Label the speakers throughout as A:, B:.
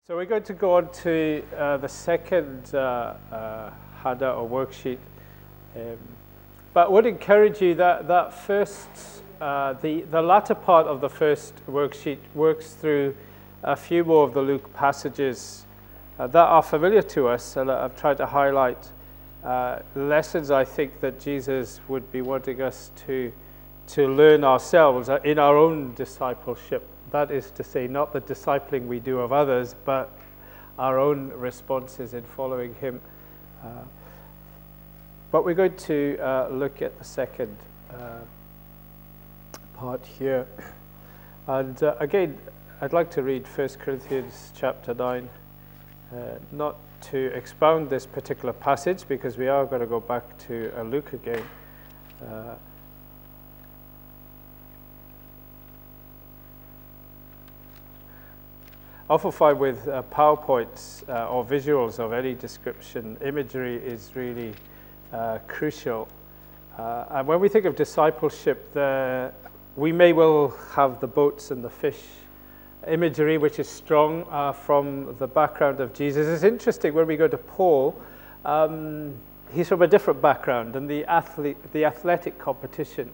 A: So we're going to go on to the second handout or worksheet. But I would encourage you that first, the latter part of the first worksheet works through a few more of the Luke passages that are familiar to us, and I've tried to highlight lessons I think that Jesus would be wanting us to learn ourselves in our own discipleship. That is to say, not the discipling we do of others, but our own responses in following him. But we're going to look at the second part here. And again, I'd like to read 1 Corinthians chapter 9, not to expound this particular passage, because we are going to go back to Luke again. I often find with PowerPoints or visuals of any description, imagery is really crucial. And when we think of discipleship, we may well have the boats and the fish imagery, which is strong from the background of Jesus. It's interesting when we go to Paul, he's from a different background, and the athletic competition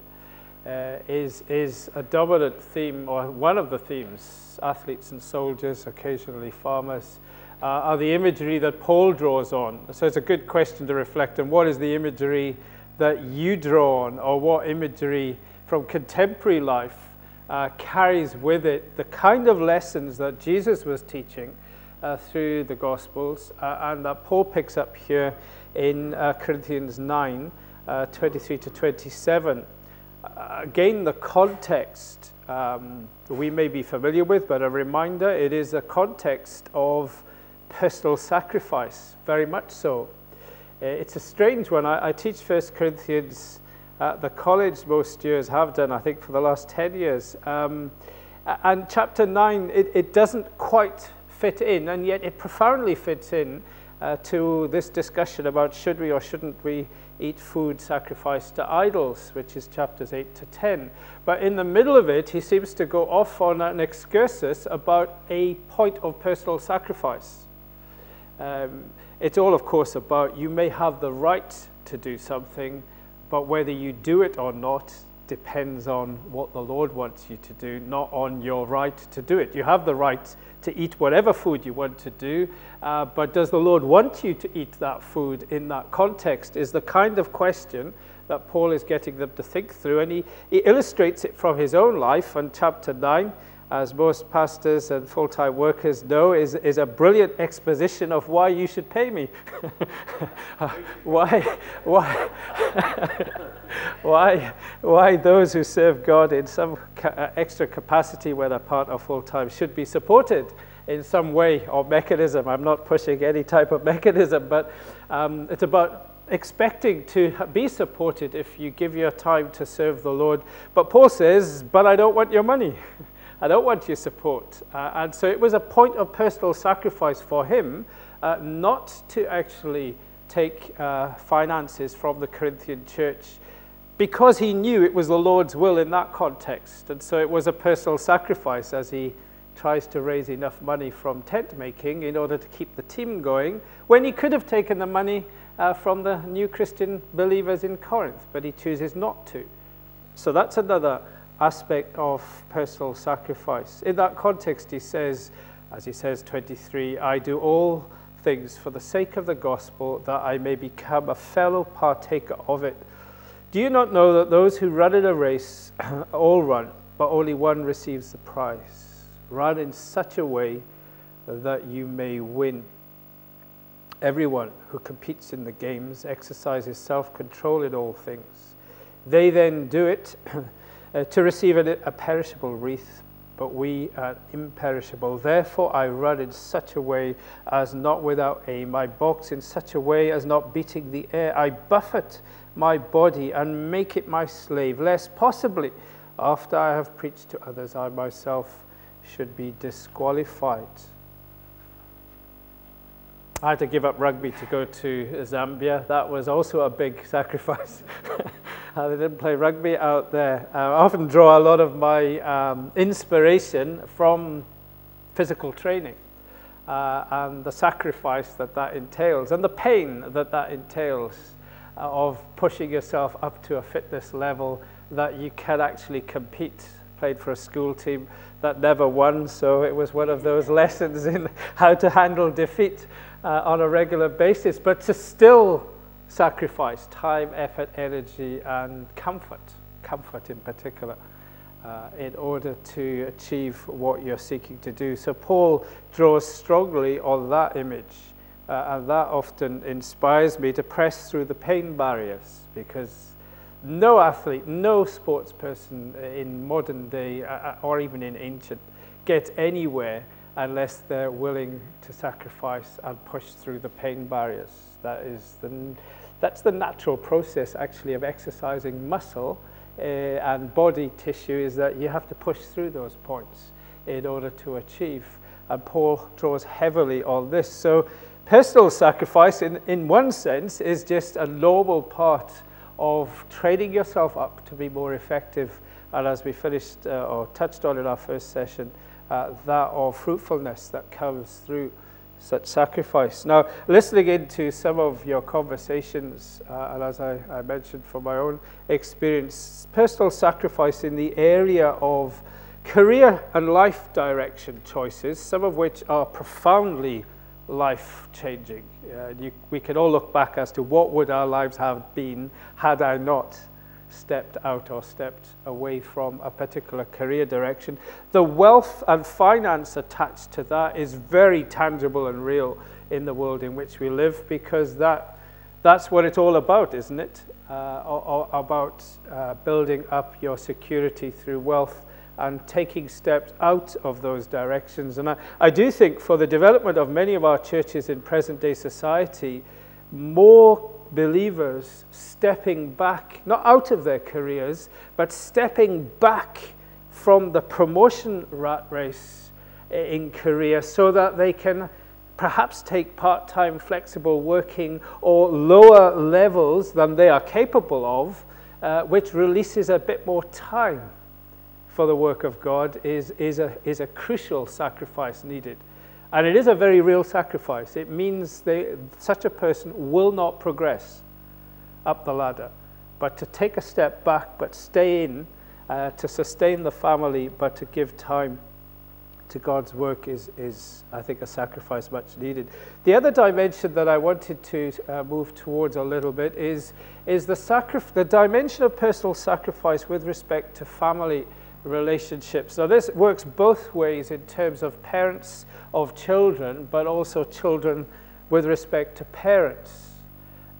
A: is a dominant theme, or one of the themes. Athletes and soldiers, occasionally farmers, are the imagery that Paul draws on. So it's a good question to reflect on. What is the imagery that you draw on, or what imagery from contemporary life carries with it the kind of lessons that Jesus was teaching through the Gospels, and that Paul picks up here in Corinthians 9, 23 to 27. Again, the context we may be familiar with, but a reminder, it is a context of personal sacrifice, very much so. It's a strange one. I teach 1 Corinthians at the college most years, have done, I think, for the last 10 years. And chapter 9, it doesn't quite fit in, and yet it profoundly fits in to this discussion about should we or shouldn't we eat food sacrificed to idols, which is chapters 8 to 10. But in the middle of it, he seems to go off on an excursus about a point of personal sacrifice. It's all, of course, about you may have the right to do something, but whether you do it or not depends on what the Lord wants you to do, not on your right to do it. You have the right to eat whatever food you want to do, but does the Lord want you to eat that food in that context is the kind of question that Paul is getting them to think through, and he illustrates it from his own life. And chapter 9, as most pastors and full-time workers know, is a brilliant exposition of why you should pay me. Why those who serve God in some extra capacity, whether part or full-time, should be supported in some way or mechanism. I'm not pushing any type of mechanism, but it's about expecting to be supported if you give your time to serve the Lord. But Paul says, but I don't want your money. I don't want your support. And so it was a point of personal sacrifice for him not to actually take finances from the Corinthian church, because he knew it was the Lord's will in that context. And so it was a personal sacrifice as he tries to raise enough money from tent making in order to keep the team going, when he could have taken the money from the new Christian believers in Corinth, but he chooses not to. So that's another aspect of personal sacrifice. In that context, he says, as he says, 23, I do all things for the sake of the gospel, that I may become a fellow partaker of it. Do you not know that those who run in a race all run, but only one receives the prize? Run in such a way that you may win. Everyone who competes in the games exercises self-control in all things. They then do it to receive a perishable wreath, but we are imperishable. Therefore I run in such a way as not without aim. I box in such a way as not beating the air. I buffet my body and make it my slave, lest possibly after I have preached to others, I myself should be disqualified. I had to give up rugby to go to Zambia. That was also a big sacrifice. They didn't play rugby out there. I often draw a lot of my inspiration from physical training. and the sacrifice that that entails, and the pain that that entails of pushing yourself up to a fitness level that you can actually compete. Played for a school team that never won, so it was one of those lessons in how to handle defeat on a regular basis, but to still sacrifice time, effort, energy, and comfort in particular, in order to achieve what you're seeking to do. So Paul draws strongly on that image, and that often inspires me to press through the pain barriers, because no athlete, no sports person in modern day, or even in ancient, gets anywhere unless they're willing to sacrifice and push through the pain barriers. That's the natural process, actually, of exercising muscle and body tissue, is that you have to push through those points in order to achieve. And Paul draws heavily on this. So personal sacrifice, in one sense, is just a normal part of training yourself up to be more effective. And as we finished or touched on in our first session, that of fruitfulness that comes through such sacrifice. Now, listening into some of your conversations, and as I mentioned from my own experience, personal sacrifice in the area of career and life direction choices, some of which are profoundly life-changing. We can all look back as to what would our lives have been had I not stepped out or stepped away from a particular career direction. The wealth and finance attached to that is very tangible and real in the world in which we live, because that's what it's all about, isn't it? About building up your security through wealth and taking steps out of those directions. And I do think for the development of many of our churches in present-day society, more believers stepping back, not out of their careers, but stepping back from the promotion rat race in career, so that they can perhaps take part-time flexible working or lower levels than they are capable of, which releases a bit more time for the work of God, is a crucial sacrifice needed. And it is a very real sacrifice. It means such a person will not progress up the ladder, but to take a step back, but stay in, to sustain the family, but to give time to God's work is, I think, a sacrifice much needed. The other dimension that I wanted to move towards a little bit is the dimension of personal sacrifice with respect to family relationships. Now, this works both ways in terms of parents of children, but also children with respect to parents.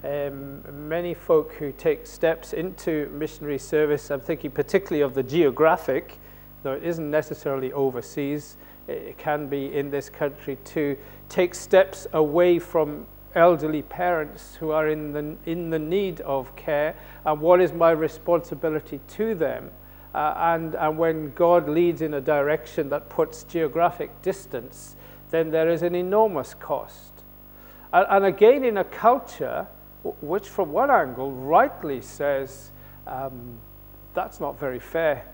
A: Many folk who take steps into missionary service, I'm thinking particularly of the geographic, though it isn't necessarily overseas, it can be in this country, to take steps away from elderly parents who are in the need of care, and what is my responsibility to them. And when God leads in a direction that puts geographic distance, then there is an enormous cost. And again, in a culture which from one angle rightly says that's not very fair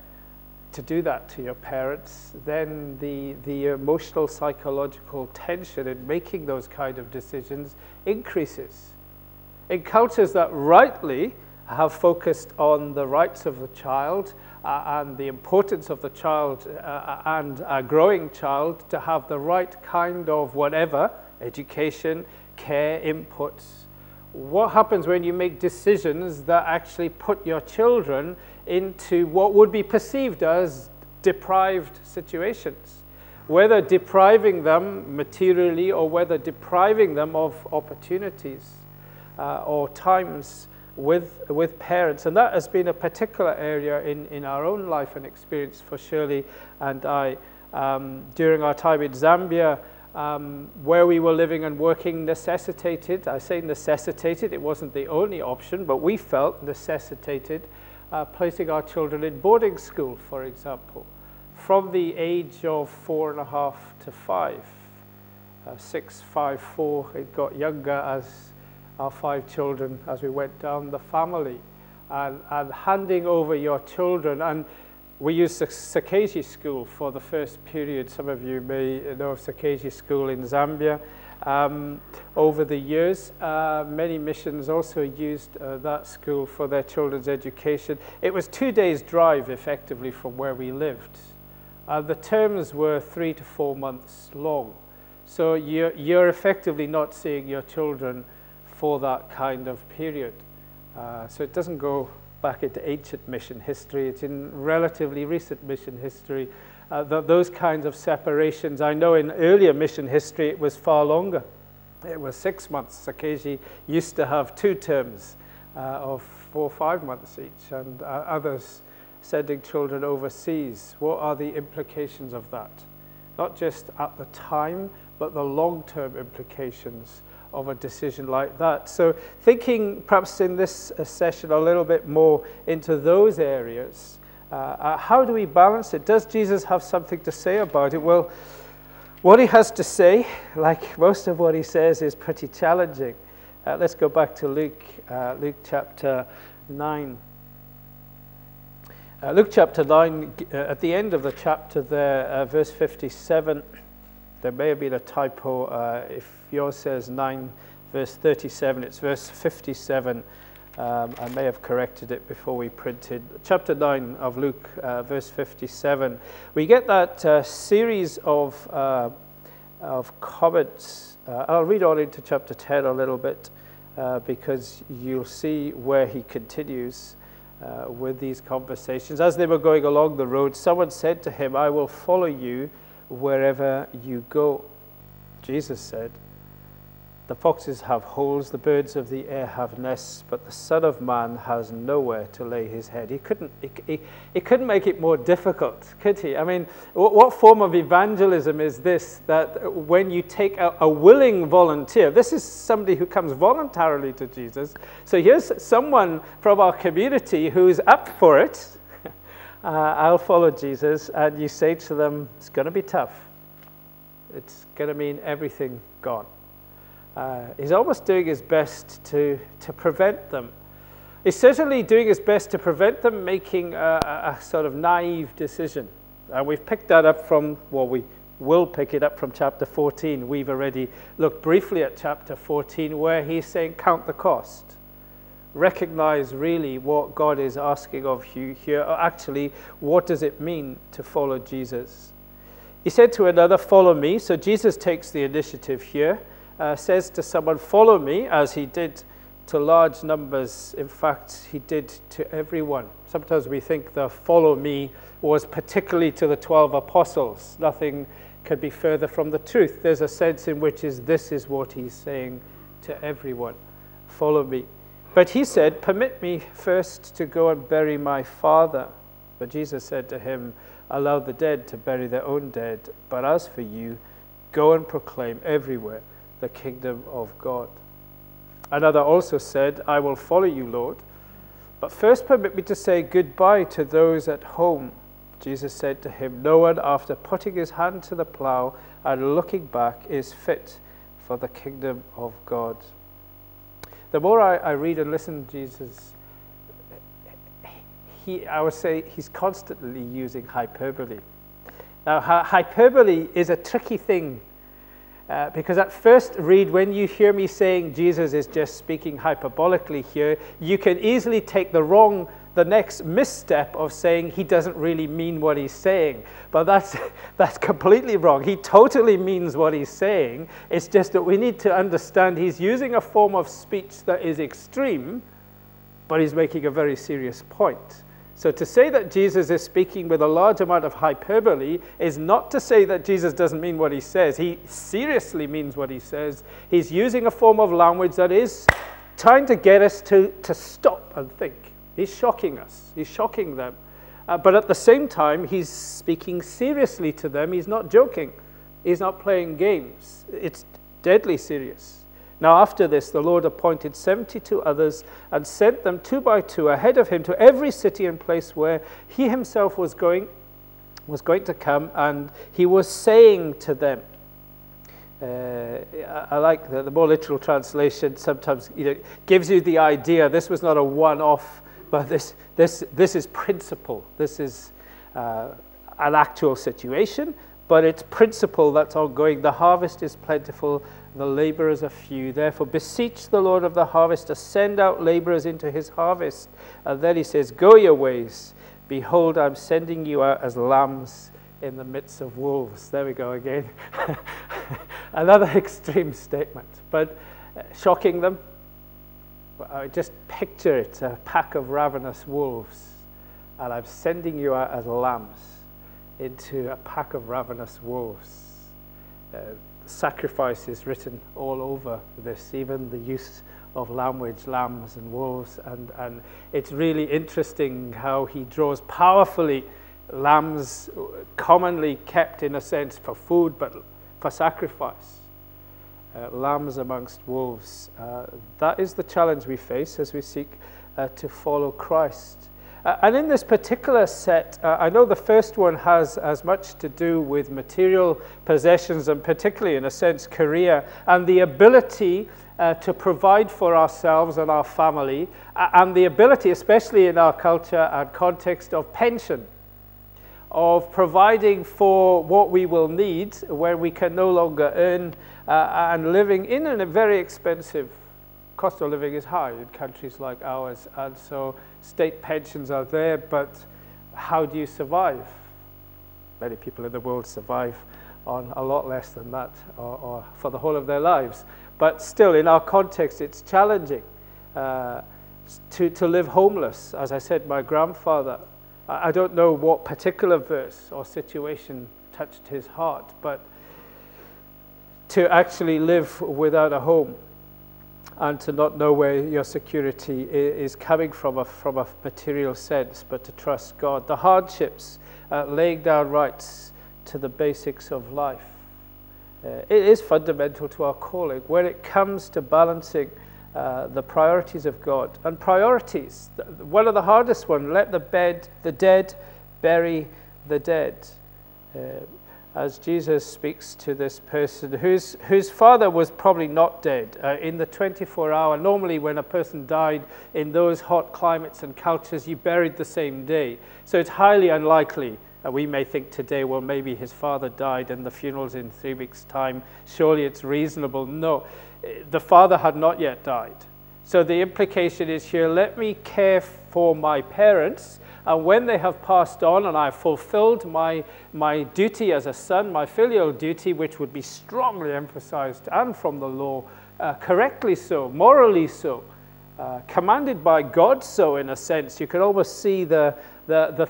A: to do that to your parents, then the emotional, psychological tension in making those kind of decisions increases. In cultures that rightly have focused on the rights of the child and the importance of the child and a growing child to have the right kind of whatever, education, care, inputs. What happens when you make decisions that actually put your children into what would be perceived as deprived situations? Whether depriving them materially or whether depriving them of opportunities or times with parents. And that has been a particular area in our own life and experience for Shirley and I. During our time in Zambia, where we were living and working necessitated, I say necessitated, it wasn't the only option, but we felt necessitated placing our children in boarding school, for example, from the age of 4.5 to 5. 6, 5, 4, it got younger as our 5 children, as we went down the family, and handing over your children. And We used Sakaji School for the first period. Some of you may know of Sakaji School in Zambia. Over the years, many missions also used that school for their children's education. It was 2 days' drive, effectively, from where we lived. The terms were 3 to 4 months long. So you're effectively not seeing your children for that kind of period. So it doesn't go back into ancient mission history. It's in relatively recent mission history. Those kinds of separations, I know in earlier mission history it was far longer. It was 6 months. Sakaji used to have 2 terms of 4 or 5 months each, and others sending children overseas. What are the implications of that? Not just at the time, but the long-term implications of a decision like that. So thinking perhaps in this session a little bit more into those areas, how do we balance it? Does Jesus have something to say about it? Well, what he has to say, like most of what he says, is pretty challenging. Let's go back to Luke chapter 9. Luke chapter 9, at the end of the chapter there, verse 57, there may have been a typo. If yours says 9, verse 37, it's verse 57. I may have corrected it before we printed. Chapter 9 of Luke, verse 57. We get that series of comments. I'll read on into chapter 10 a little bit because you'll see where he continues with these conversations. As they were going along the road, someone said to him, "I will follow you wherever you go." Jesus said, "The foxes have holes, the birds of the air have nests, but the Son of Man has nowhere to lay his head." He couldn't make it more difficult, could he? I mean, what form of evangelism is this, that when you take a willing volunteer, this is somebody who comes voluntarily to Jesus. So here's someone from our community who's up for it. I'll follow Jesus, and you say to them, it's going to be tough. It's going to mean everything gone. He's almost doing his best to prevent them. He's certainly doing his best to prevent them making a sort of naive decision. We've picked that up from, well, we will pick it up from chapter 14. We've already looked briefly at chapter 14, where he's saying, count the cost. Recognize really what God is asking of you here. Or actually, what does it mean to follow Jesus? He said to another, "Follow me." So Jesus takes the initiative here. Says to someone, "Follow me," as he did to large numbers. In fact, he did to everyone. Sometimes we think the "follow me" was particularly to the 12 apostles. Nothing could be further from the truth. There's a sense in which this is what he's saying to everyone. Follow me. But he said, "Permit me first to go and bury my father." But Jesus said to him, "Allow the dead to bury their own dead. But as for you, go and proclaim everywhere the kingdom of God." Another also said, "I will follow you, Lord, but first permit me to say goodbye to those at home." Jesus said to him, "No one, after putting his hand to the plow and looking back, is fit for the kingdom of God." The more I read and listen to Jesus, I would say he's constantly using hyperbole. Now, hyperbole is a tricky thing. Because at first read, when you hear me saying Jesus is just speaking hyperbolically here, you can easily take the next misstep of saying he doesn't really mean what he's saying. But that's completely wrong. He totally means what he's saying. It's just that we need to understand he's using a form of speech that is extreme, but he's making a very serious point. So to say that Jesus is speaking with a large amount of hyperbole is not to say that Jesus doesn't mean what he says. He seriously means what he says. He's using a form of language that is trying to get us to stop and think. He's shocking us. He's shocking them. But at the same time, he's speaking seriously to them. He's not joking. He's not playing games. It's deadly serious. Now after this, the Lord appointed 72 others and sent them 2 by 2 ahead of him to every city and place where he himself was going to come, and he was saying to them. I like the more literal translation. Sometimes gives you the idea this was not a one-off, but this is principle. This is an actual situation, but it's principle that's ongoing. The harvest is plentiful, the laborers are few. Therefore, beseech the Lord of the harvest to send out laborers into his harvest. And then he says, go your ways. Behold, I'm sending you out as lambs in the midst of wolves. There we go again. Another extreme statement, but shocking them. Just picture it, a pack of ravenous wolves, and I'm sending you out as lambs into a pack of ravenous wolves. Sacrifice is written all over this, even the use of language, lambs and wolves, and it's really interesting how he draws powerfully lambs, commonly kept in a sense for food, but for sacrifice. Lambs amongst wolves. That is the challenge we face as we seek to follow Christ. And in this particular set, I know the first one has as much to do with material possessions and particularly, in a sense, career and the ability to provide for ourselves and our family, and the ability, especially in our culture and context, of pension, of providing for what we will need when we can no longer earn, and living in a very expensive cost of living is high in countries like ours, and so state pensions are there, but how do you survive? Many people in the world survive on a lot less than that, or for the whole of their lives. But still, in our context, it's challenging to live homeless. As I said, my grandfather, I don't know what particular verse or situation touched his heart, but to actually live without a home and to not know where your security is coming from a material sense, but to trust God. The hardships, laying down rights to the basics of life. It is fundamental to our calling when it comes to balancing the priorities of God. And priorities, one of the hardest ones, let the dead bury the dead. As Jesus speaks to this person whose father was probably not dead. In the 24-hour, normally when a person died in those hot climates and cultures, you buried the same day. So it's highly unlikely. We may think today, well, maybe his father died and the funeral's in 3 weeks' time. Surely it's reasonable. No, the father had not yet died. So the implication is here, let me care for my parents, and when they have passed on and I've fulfilled my duty as a son, my filial duty, which would be strongly emphasized and from the law, correctly so, morally so, commanded by God so, in a sense. You can almost see the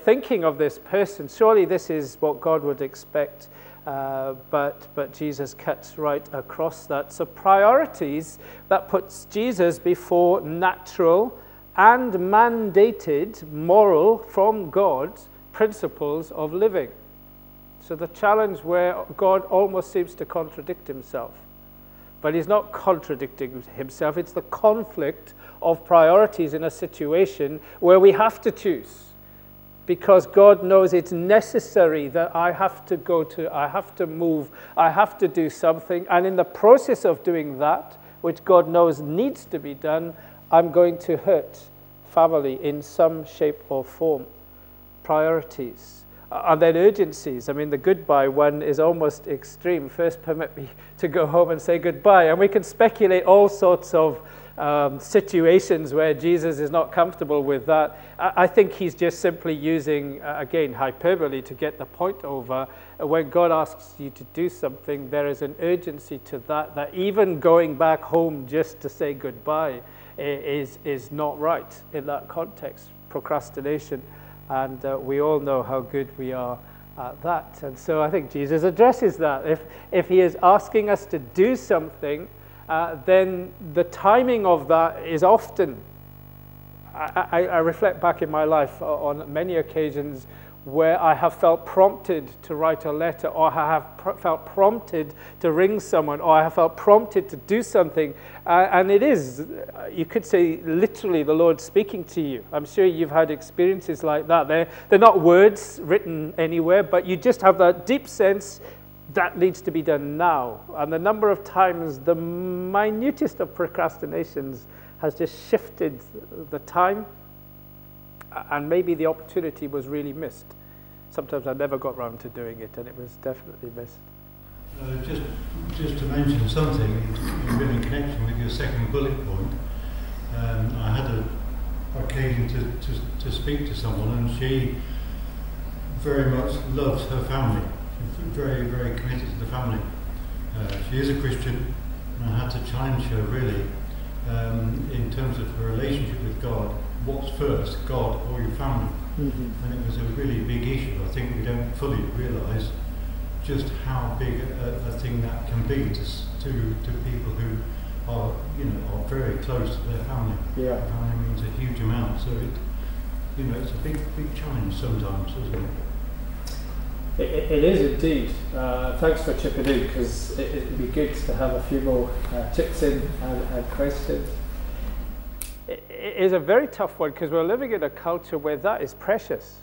A: thinking of this person. Surely this is what God would expect, but Jesus cuts right across that. So priorities, that puts Jesus before natural and mandated moral from God principles of living. So the challenge where God almost seems to contradict himself. But he's not contradicting himself, it's the conflict of priorities in a situation where we have to choose. Because God knows it's necessary that I have to move, I have to do something, and in the process of doing that, which God knows needs to be done, I'm going to hurt family in some shape or form. Priorities. And then urgencies. I mean, the goodbye one is almost extreme. First, permit me to go home and say goodbye. And we can speculate all sorts of situations where Jesus is not comfortable with that. I think he's just simply using, again, hyperbole to get the point over. When God asks you to do something, there is an urgency to that even going back home just to say goodbye is not right in that context. Procrastination, and we all know how good we are at that. And so I think Jesus addresses that. If he is asking us to do something, then the timing of that is often, I reflect back in my life on many occasions where I have felt prompted to write a letter, or I have felt prompted to ring someone, or I have felt prompted to do something, and it is, you could say, literally the Lord speaking to you. I'm sure you've had experiences like that. They're not words written anywhere, but you just have that deep sense that needs to be done now. And the number of times, the minutest of procrastinations has just shifted the time, and maybe the opportunity was really missed sometimes I never got round to doing it, and it was definitely missed.
B: Just to mention something in connection with your second bullet point, I had an occasion to speak to someone, and she very much loves her family. She's very, very committed to the family. She is a Christian, and I had to challenge her really in terms of her relationship with God. What's first, God or your family? Mm-hmm. And it was a really big issue. I think we don't fully realise just how big a thing that can be to people who are very close to their family.
A: Yeah,
B: family means a huge amount. So it's a big challenge sometimes, isn't it?
A: It is indeed. Thanks for chipping in, because it'd be good to have a few more chips in and questions. It is a very tough one, because we're living in a culture where that is precious,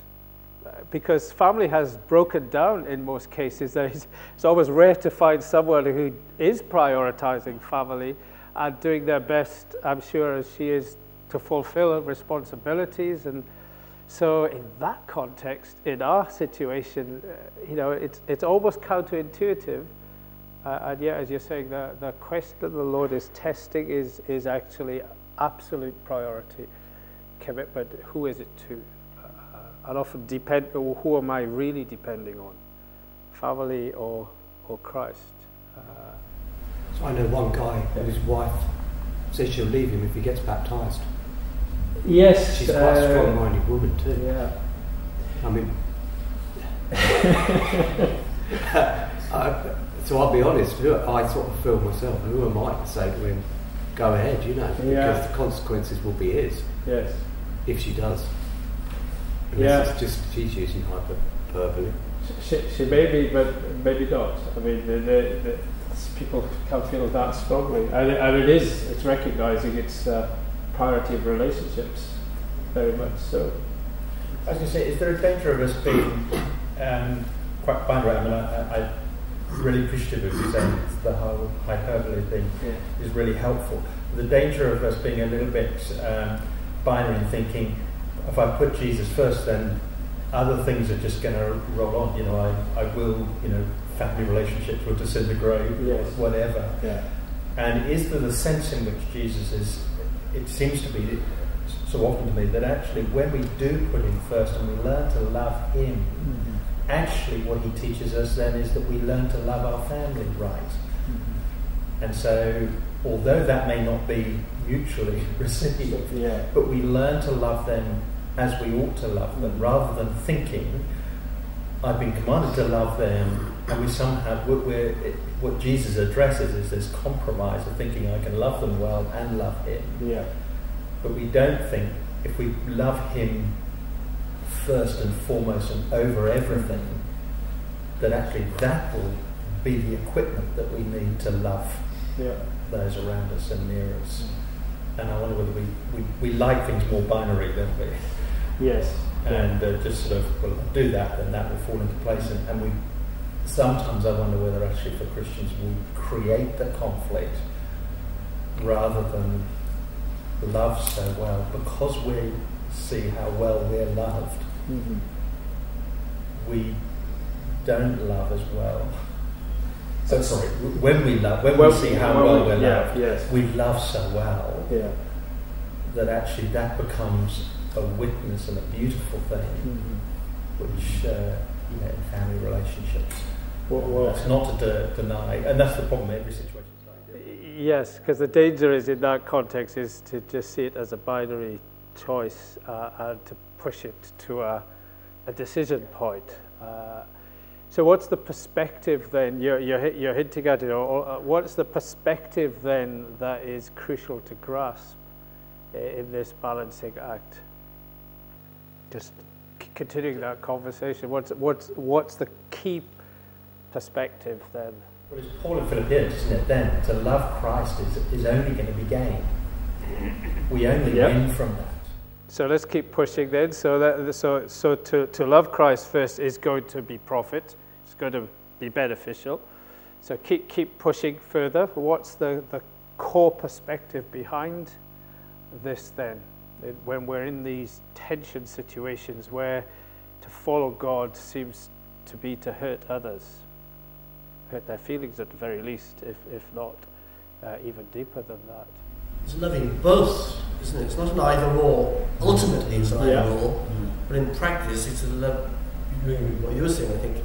A: because family has broken down in most cases. It's always rare to find someone who is prioritizing family and doing their best, I'm sure, as she is, to fulfill responsibilities. And so in that context, in our situation, it's almost counterintuitive. And yet, as you're saying, the question that the Lord is testing is actually absolute priority, commitment. Who is it to? And often who am I really depending on? Family or Christ?
C: So I know one guy whose wife says she'll leave him if he gets baptised.
A: Yes.
C: She's quite a strong-minded woman too.
A: Yeah.
C: I mean, so I'll be honest, I sort of feel myself, who am I to say to him, go ahead, because the consequences will be his.
A: Yes.
C: If she does. And this is just, she's using hyperbole.
A: She may be, but maybe not. I mean, the people can feel that strongly. And it's recognising its priority of relationships, very much so.
D: I was going to say, is there a danger of us being quite binary? I mean, I'm really appreciative of you saying the whole hyperbole thing is really helpful. The danger of us being a little bit binary and thinking, if I put Jesus first, then other things are just going to roll on. I will, family relationships will disintegrate, whatever. Yeah. And is there the sense in which Jesus is? It seems to be so often to me that actually, when we do put Him first and we learn to love Him, actually, what He teaches us then is that we learn to love our family right. And so, although that may not be mutually reciprocal, but we learn to love them as we ought to love them, rather than thinking, I've been commanded to love them, and we somehow, what Jesus addresses is this compromise of thinking I can love them well and love Him. Yeah. But we don't think, if we love Him first and foremost and over everything, that actually that will be the equipment that we need to love those around us and near us. And I wonder whether we like things more binary, don't we?
A: Yes.
D: And just sort of, well, do that, then that will fall into place. And we sometimes I wonder whether actually for Christians we create the conflict rather than love so well, because we see how well we're loved. We don't love as well. So sorry, when we see how well we're loved, we love so well that actually that becomes a witness and a beautiful thing, which in family relationships. That's not to deny, and that's the problem. Every situation is like this.
A: Yes, because the danger is in that context is to just see it as a binary choice and to push it to a decision point. So what's the perspective then? You're hinting at it. Or what's the perspective then that is crucial to grasp in this balancing act? Just continuing that conversation. What's the key perspective then?
D: Well, it's Paul in Philippians, isn't it? Then to love Christ is only going to be gain. We only win from that.
A: So let's keep pushing then. So to love Christ first is going to be profit. It's going to be beneficial. So keep pushing further. What's the core perspective behind this then? When we're in these tension situations where to follow God seems to be to hurt others, hurt their feelings at the very least, if not even deeper than that.
E: It's loving both, isn't it? It's not an either-or. Ultimately, it's an either-or, but in practice, it's a love. Doing what you were saying, I think,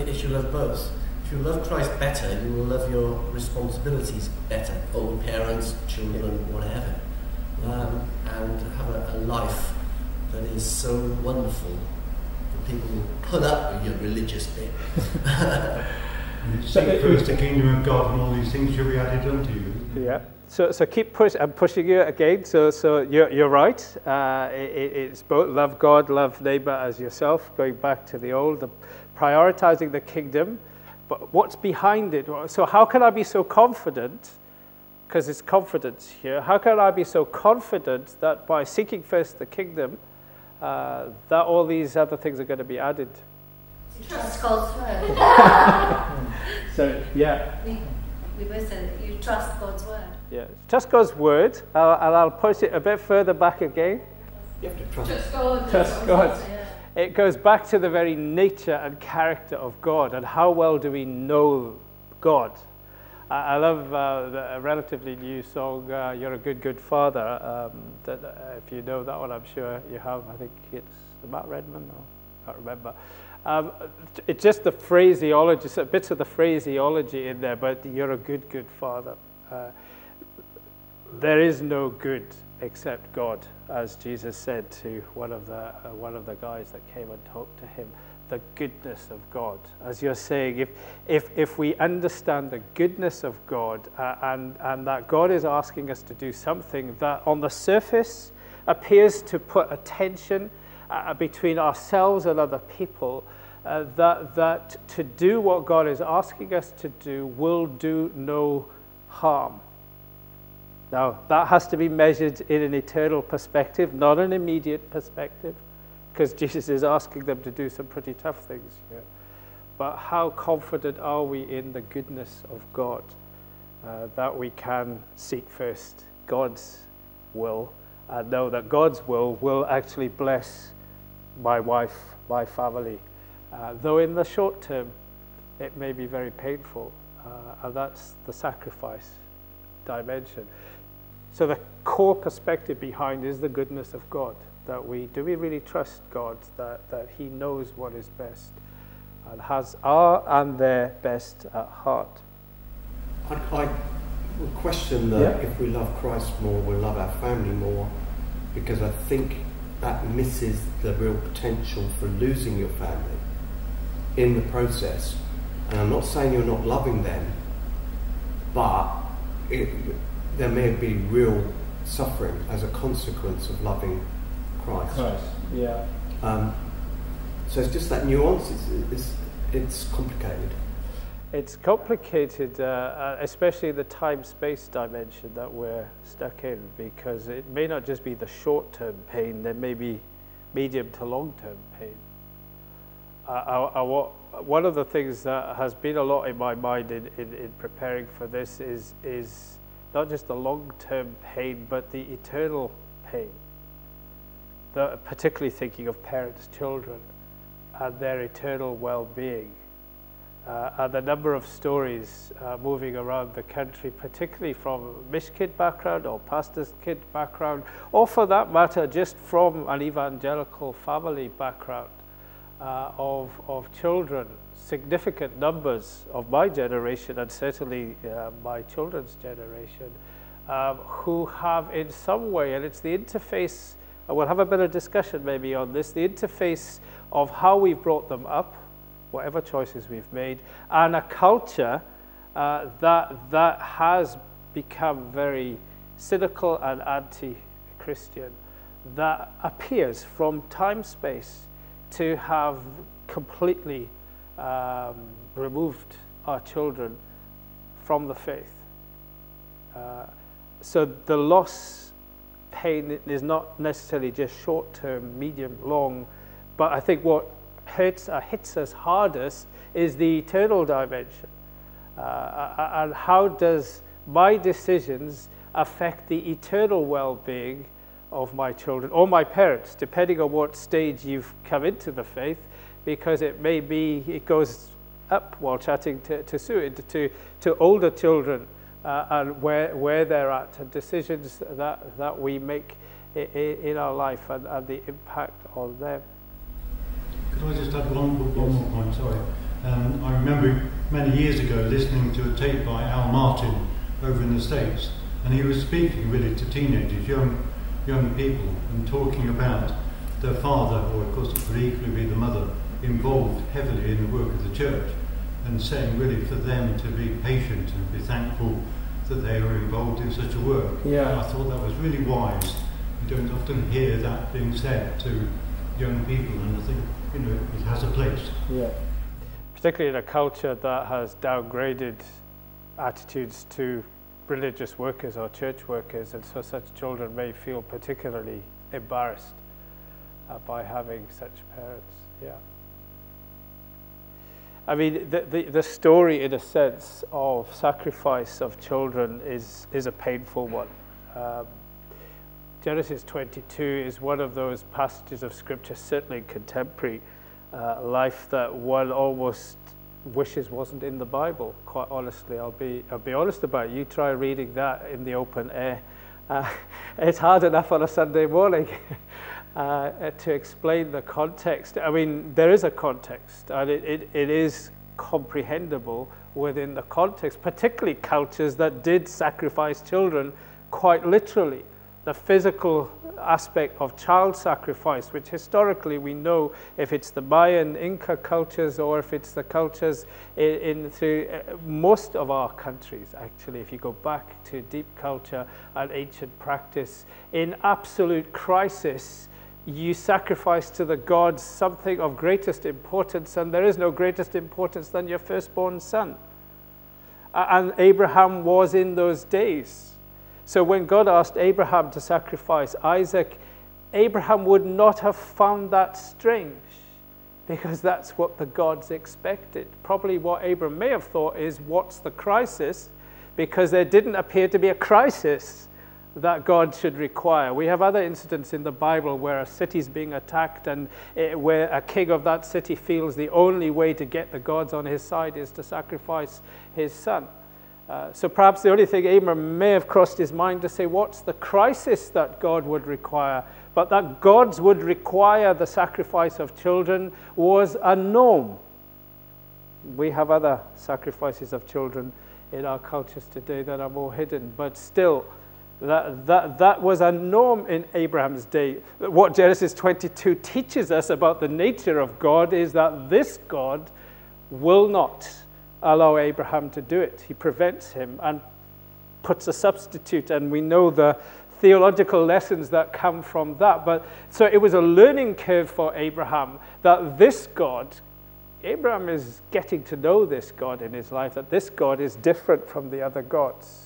E: if you love both. If you love Christ better, you will love your responsibilities better, old parents, children, whatever, and have a life that is so wonderful that people will put up with your religious bit.
B: Seek first the kingdom of God, and all these things shall be added unto you.
A: Yeah. So keep pushing. I'm pushing you again. So you're right. It's both love God, love neighbor as yourself. Going back to the old, prioritizing the kingdom. But what's behind it? So how can I be so confident? Because it's confidence here. How can I be so confident that by seeking first the kingdom, that all these other things are going to be added?
F: Trust God's word.
A: So yeah.
F: We both said that you trust God's word.
A: Yeah, trust God's word, and I'll push it a bit further back again.
C: You have to trust
F: God.
A: Trust God. It goes back to the very nature and character of God, and how well do we know God? I love a relatively new song, "You're a Good, Good Father." That, if you know that one, I'm sure you have. I think it's Matt Redman, I can't remember. It's just the phraseology, so bits of the phraseology in there, but you're a good, good father. There is no good except God, as Jesus said to one of the guys that came and talked to him. The goodness of God, as you're saying, if we understand the goodness of God and that God is asking us to do something that on the surface appears to put a tension between ourselves and other people, that to do what God is asking us to do will do no harm. Now, that has to be measured in an eternal perspective, not an immediate perspective, because Jesus is asking them to do some pretty tough things. Yeah. But how confident are we in the goodness of God, that we can seek first God's will and know that God's will actually bless my wife, my family, though in the short term it may be very painful, and that's the sacrifice dimension. So the core perspective behind is the goodness of God, that do we really trust God, that he knows what is best and has our and their best at heart.
C: I would question that if we love Christ more, we'll love our family more, because I think that misses the real potential for losing your family in the process. And I'm not saying you're not loving them, but there may be real suffering as a consequence of loving Christ.
A: Yeah.
C: So it's just that nuance. It's complicated.
A: It's complicated, especially the time-space dimension that we're stuck in, because it may not just be the short-term pain, there may be medium to long-term pain. One of the things that has been a lot in my mind in preparing for this is not just the long-term pain, but the eternal pain. Particularly thinking of parents, children, and their eternal well-being. And the number of stories moving around the country, particularly from a Mish kid background or pastor's kid background, or for that matter, just from an evangelical family background, of children, significant numbers of my generation and certainly my children's generation, who have in some way, and it's the interface, we'll have a bit of discussion maybe on this, the interface of how we've brought them up, whatever choices we've made, and a culture that has become very cynical and anti-Christian, that appears from time-space to have completely removed our children from the faith. So the loss pain is not necessarily just short-term, medium, long, but I think what hits us hardest is the eternal dimension. And how does my decisions affect the eternal well-being of my children or my parents, depending on what stage you've come into the faith, because it may be, it goes up while chatting to Sue, to older children and where they're at, and decisions that we make in our life and the impact on them.
B: Could I just add one more point? Sorry. I remember many years ago listening to a tape by Al Martin over in the States, and he was speaking really to teenagers, young people, and talking about their father, or of course it could equally be the mother, involved heavily in the work of the church, and saying really for them to be patient and be thankful that they are involved in such a work.
A: Yeah.
B: I thought that was really wise. You don't often hear that being said to young people, and I think, you know, it has a place.
A: Yeah. Particularly in a culture that has downgraded attitudes to religious workers or church workers, and so such children may feel particularly embarrassed by having such parents. Yeah. I mean, the story, in a sense, of sacrifice of children is a painful one. Genesis 22 is one of those passages of Scripture, certainly in contemporary life, that one almost wishes wasn't in the Bible. Quite honestly, I'll be honest about it. You try reading that in the open air. It's hard enough on a Sunday morning to explain the context. I mean, there is a context, and it is comprehensible within the context, particularly cultures that did sacrifice children quite literally. The physical aspect of child sacrifice, which historically we know, if it's the Mayan, Inca cultures, or if it's the cultures through most of our countries, actually, if you go back to deep culture and ancient practice, in absolute crisis, you sacrifice to the gods something of greatest importance, and there is no greatest importance than your firstborn son. And Abraham was in those days. So when God asked Abraham to sacrifice Isaac, Abraham would not have found that strange, because that's what the gods expected. Probably what Abraham may have thought is, what's the crisis? Because there didn't appear to be a crisis that God should require. We have other incidents in the Bible where a city's being attacked, and where a king of that city feels the only way to get the gods on his side is to sacrifice his son. So perhaps the only thing Abraham may have crossed his mind to say, what's the crisis that God would require? But that gods would require the sacrifice of children was a norm. We have other sacrifices of children in our cultures today that are more hidden, but still, that was a norm in Abraham's day. What Genesis 22 teaches us about the nature of God is that this God will not allow Abraham to do it. He prevents him and puts a substitute, and we know the theological lessons that come from that. But so it was a learning curve for Abraham, that this God, Abraham is getting to know this God in his life, that this God is different from the other gods.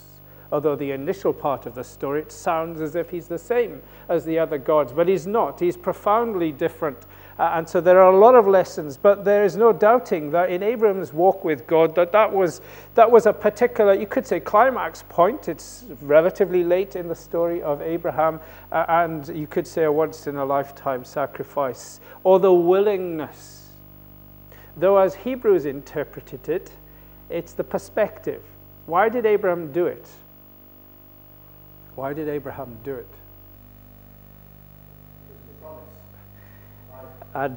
A: Although the initial part of the story, it sounds as if he's the same as the other gods, but he's not. He's profoundly different. And so there are a lot of lessons, but there is no doubting that in Abraham's walk with God, that was a particular, you could say, climax point. It's relatively late in the story of Abraham, and you could say a once-in-a-lifetime sacrifice, or the willingness. Though as Hebrews interpreted it, it's the perspective. Why did Abraham do it? Why did Abraham do it?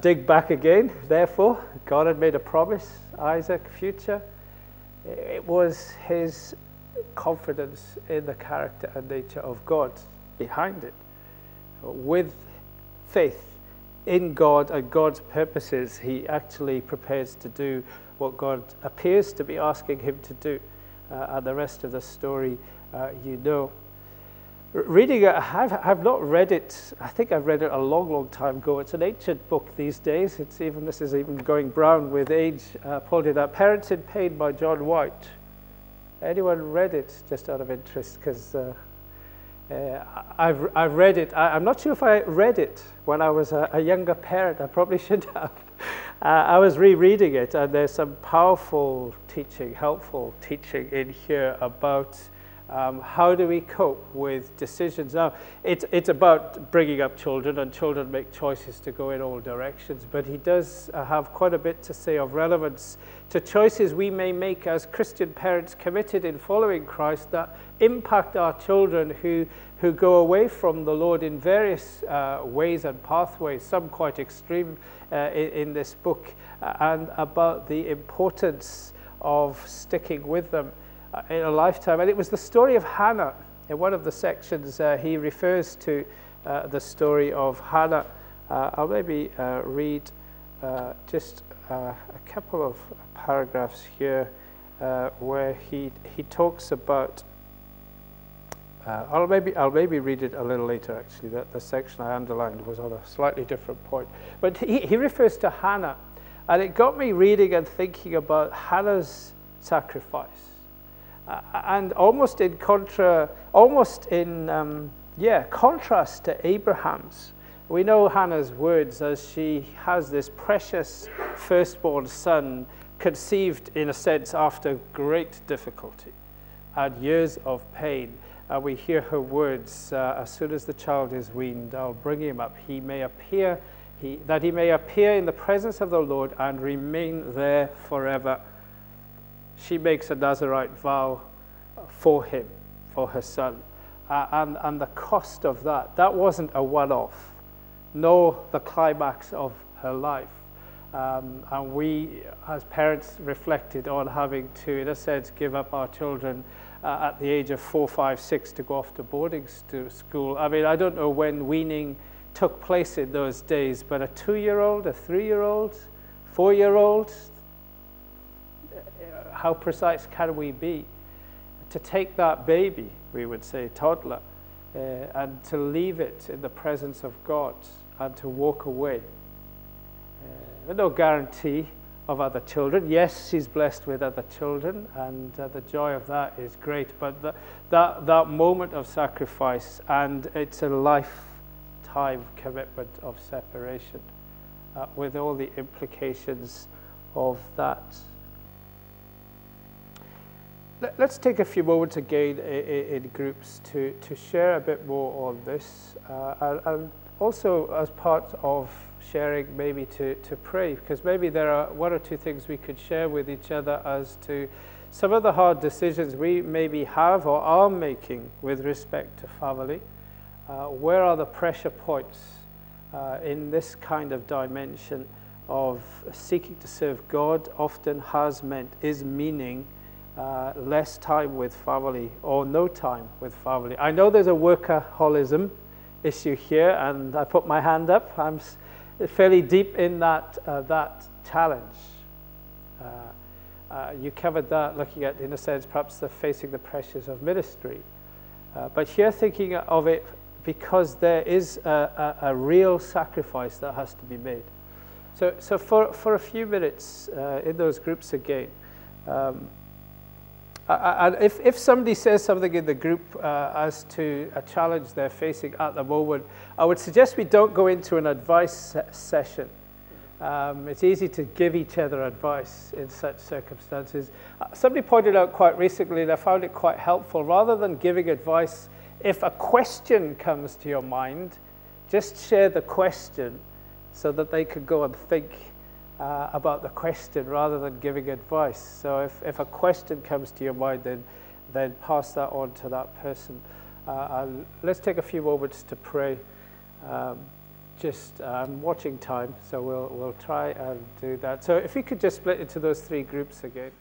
A: Dig back again, therefore, God had made a promise, Isaac, future. It was his confidence in the character and nature of God behind it. With faith in God and God's purposes, he actually prepares to do what God appears to be asking him to do. And the rest of the story, you know. Reading it, I've not read it. I think I've read it a long, long time ago. It's an ancient book these days. This is even going brown with age. Pulled it up. Parents in Pain by John White. Anyone read it? Just out of interest, because I've read it. I'm not sure if I read it when I was a younger parent. I probably should have. I was rereading it, and there's some powerful teaching, helpful teaching in here about How do we cope with decisions? Now, it's about bringing up children, and children make choices to go in all directions, but he does have quite a bit to say of relevance to choices we may make as Christian parents committed in following Christ that impact our children who go away from the Lord in various ways and pathways, some quite extreme in this book, and about the importance of sticking with them in a lifetime. And it was the story of Hannah. In one of the sections, he refers to the story of Hannah. I'll maybe read just a couple of paragraphs here where he talks about. I'll maybe read it a little later. Actually, that the section I underlined was on a slightly different point. But he refers to Hannah, and it got me reading and thinking about Hannah's sacrifice. And almost in contrast to Abraham's. We know Hannah's words as she has this precious firstborn son conceived, in a sense, after great difficulty and years of pain. We hear her words, as soon as the child is weaned, I'll bring him up. That he may appear in the presence of the Lord and remain there forever. She makes a Nazirite vow for him, for her son. And the cost of that wasn't a one-off, nor the climax of her life. And we, as parents, reflected on having to, in a sense, give up our children at the age of 4, 5, 6 to go off to boarding school. I mean, I don't know when weaning took place in those days, but a 2-year-old, a 3-year-old, 4-year-old, how precise can we be? To take that baby, we would say toddler, and to leave it in the presence of God and to walk away. No guarantee of other children. Yes, she's blessed with other children, and the joy of that is great, but that moment of sacrifice, and it's a lifetime commitment of separation with all the implications of that. Let's take a few moments again in groups to share a bit more on this, and also as part of sharing, maybe to pray, because maybe there are one or two things we could share with each other as to some of the hard decisions we maybe have or are making with respect to family. Where are the pressure points in this kind of dimension of seeking to serve God? Often is meaning less time with family or no time with family. I know there's a workaholism issue here, and I put my hand up. I'm fairly deep in that challenge. You covered that, looking at, in a sense, perhaps facing the pressures of ministry. But here thinking of it because there is a real sacrifice that has to be made. So for a few minutes in those groups again, and if somebody says something in the group as to a challenge they're facing at the moment, I would suggest we don't go into an advice session. It's easy to give each other advice in such circumstances. Somebody pointed out quite recently, and I found it quite helpful, rather than giving advice, if a question comes to your mind, just share the question so that they could go and think about the question rather than giving advice. So if a question comes to your mind, then pass that on to that person. Let's take a few moments to pray. I'm watching time, so we'll try and do that. So if we could just split into those 3 groups again.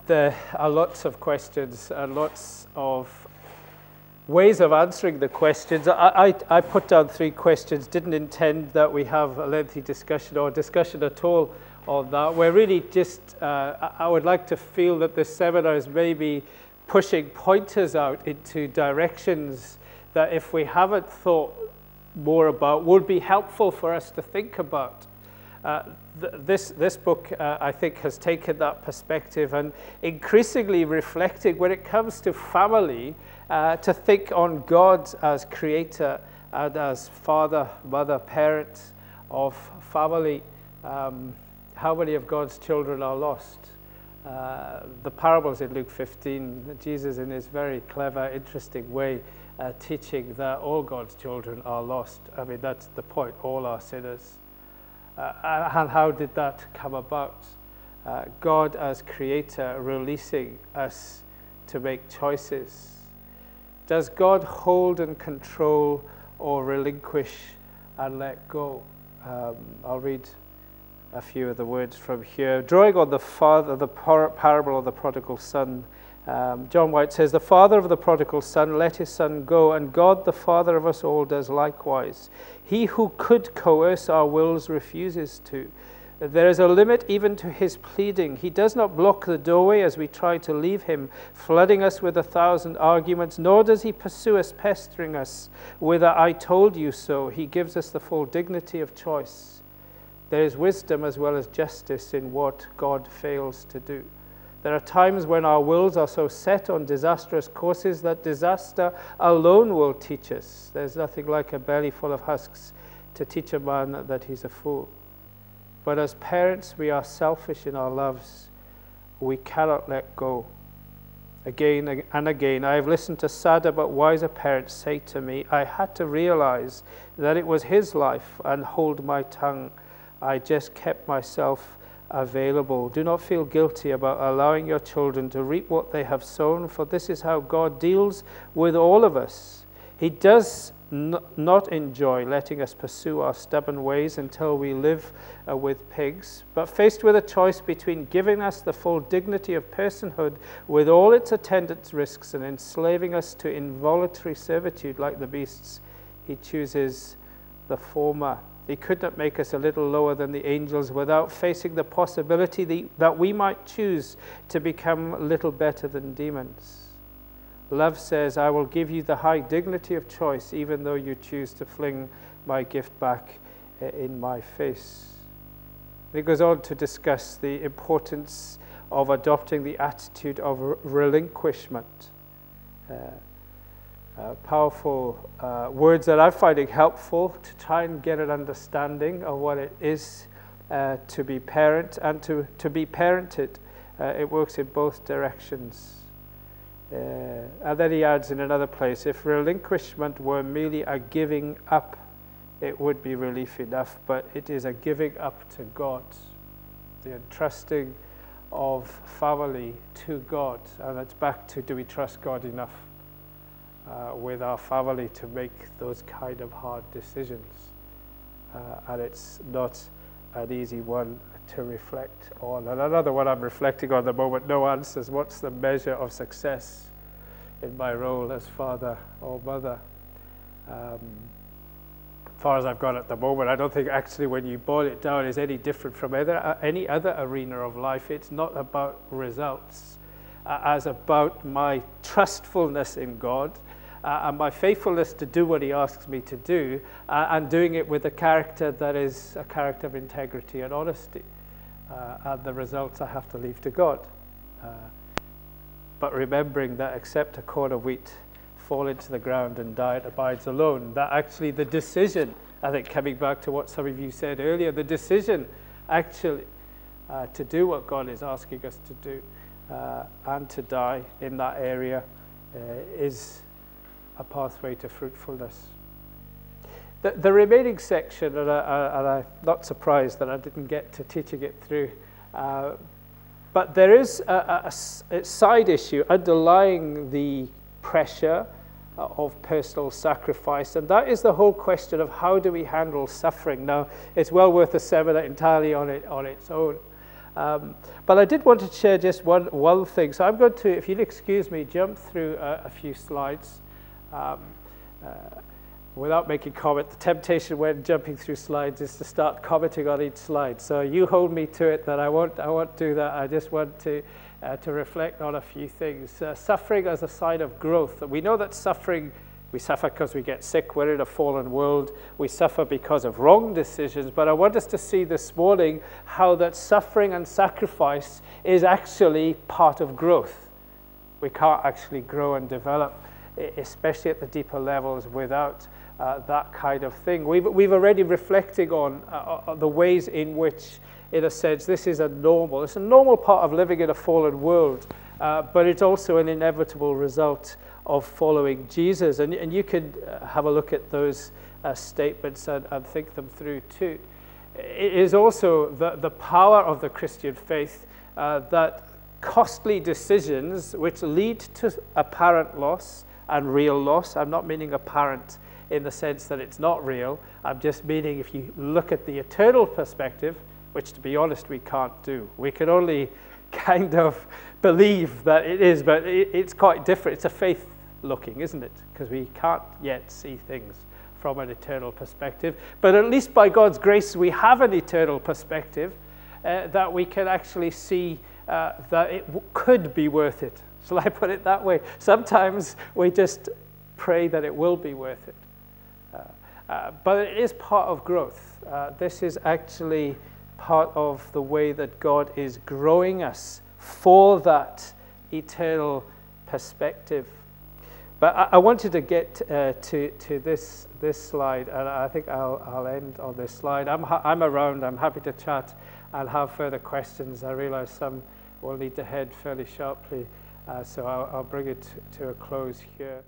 A: There are lots of questions and lots of ways of answering the questions. I put down 3 questions, didn't intend that we have a lengthy discussion or discussion at all on that. We're really just, I would like to feel that this seminar is maybe pushing pointers out into directions that if we haven't thought more about, would be helpful for us to think about. This book, I think, has taken that perspective and increasingly reflecting when it comes to family, to think on God as creator and as father, mother, parent of family. How many of God's children are lost? the parables in Luke 15, Jesus in his very clever, interesting way teaching that all God's children are lost. I mean, that's the point, all are sinners. And how did that come about? God as creator releasing us to make choices. Does God hold and control or relinquish and let go? I'll read a few of the words from here. Drawing on the parable of the prodigal son, John White says, "The father of the prodigal son let his son go, and God, the father of us all, does likewise. He who could coerce our wills refuses to. There is a limit even to his pleading. He does not block the doorway as we try to leave him, flooding us with 1,000 arguments, nor does he pursue us, pestering us with a 'I told you so.' He gives us the full dignity of choice. There is wisdom as well as justice in what God fails to do. There are times when our wills are so set on disastrous courses that disaster alone will teach us. There's nothing like a belly full of husks to teach a man that he's a fool. But as parents, we are selfish in our loves. We cannot let go. Again and again, I have listened to sadder but wiser parents say to me, I had to realize that it was his life and hold my tongue. I just kept myself available. Do not feel guilty about allowing your children to reap what they have sown, for this is how God deals with all of us. He does not enjoy letting us pursue our stubborn ways until we live with pigs, but faced with a choice between giving us the full dignity of personhood with all its attendant risks and enslaving us to involuntary servitude like the beasts, he chooses the former. He could not make us a little lower than the angels without facing the possibility that we might choose to become a little better than demons. Love says, I will give you the high dignity of choice, even though you choose to fling my gift back in my face. And it goes on to discuss the importance of adopting the attitude of relinquishment. Powerful words that I'm finding helpful to try and get an understanding of what it is to be parent and to be parented. It works in both directions. And then he adds in another place, if relinquishment were merely a giving up, it would be relief enough, but it is a giving up to God, the entrusting of family to God. And it's back to, do we trust God enough with our family to make those kind of hard decisions? And it's not an easy one to reflect on. And another one I'm reflecting on at the moment, no answers. What's the measure of success in my role as father or mother? As far as I've got at the moment, I don't think actually when you boil it down is any different from any other arena of life. It's not about results, as about my trustfulness in God and my faithfulness to do what he asks me to do, and doing it with a character that is a character of integrity and honesty. And the results I have to leave to God. But remembering that except a corn of wheat fall into the ground and die, it abides alone. That actually the decision, I think coming back to what some of you said earlier, the decision actually to do what God is asking us to do and to die in that area is a pathway to fruitfulness. The remaining section, and I'm not surprised that I didn't get to teaching it through, but there is a side issue underlying the pressure of personal sacrifice, and that is the whole question of how do we handle suffering. Now, it's well worth a seminar entirely on its own. But I did want to share just one thing. So I'm going to, if you'll excuse me, jump through a few slides. Without making comment, the temptation when jumping through slides is to start commenting on each slide. So you hold me to it that I won't do that. I just want to reflect on a few things. Suffering as a sign of growth. We know that suffering, we suffer because we get sick. We're in a fallen world. We suffer because of wrong decisions. But I want us to see this morning how that suffering and sacrifice is actually part of growth. We can't actually grow and develop, especially at the deeper levels, without that kind of thing. We've already reflected on the ways in which in a sense, this is it's a normal part of living in a fallen world, but it's also an inevitable result of following Jesus. And you could have a look at those statements and think them through too. It is also the power of the Christian faith that costly decisions which lead to apparent loss and real loss. I'm not meaning apparent in the sense that it's not real. I'm just meaning if you look at the eternal perspective, which to be honest we can't do. We can only kind of believe that it is, but it's quite different. It's a faith looking, isn't it? Because we can't yet see things from an eternal perspective. But at least by God's grace we have an eternal perspective that we can actually see that it could be worth it. Shall I put it that way? Sometimes we just pray that it will be worth it. But it is part of growth. This is actually part of the way that God is growing us for that eternal perspective. But I wanted to get to this slide, and I think I'll end on this slide. I'm around. I'm happy to chat and have further questions. I realize some will need to head fairly sharply, so I'll bring it to a close here.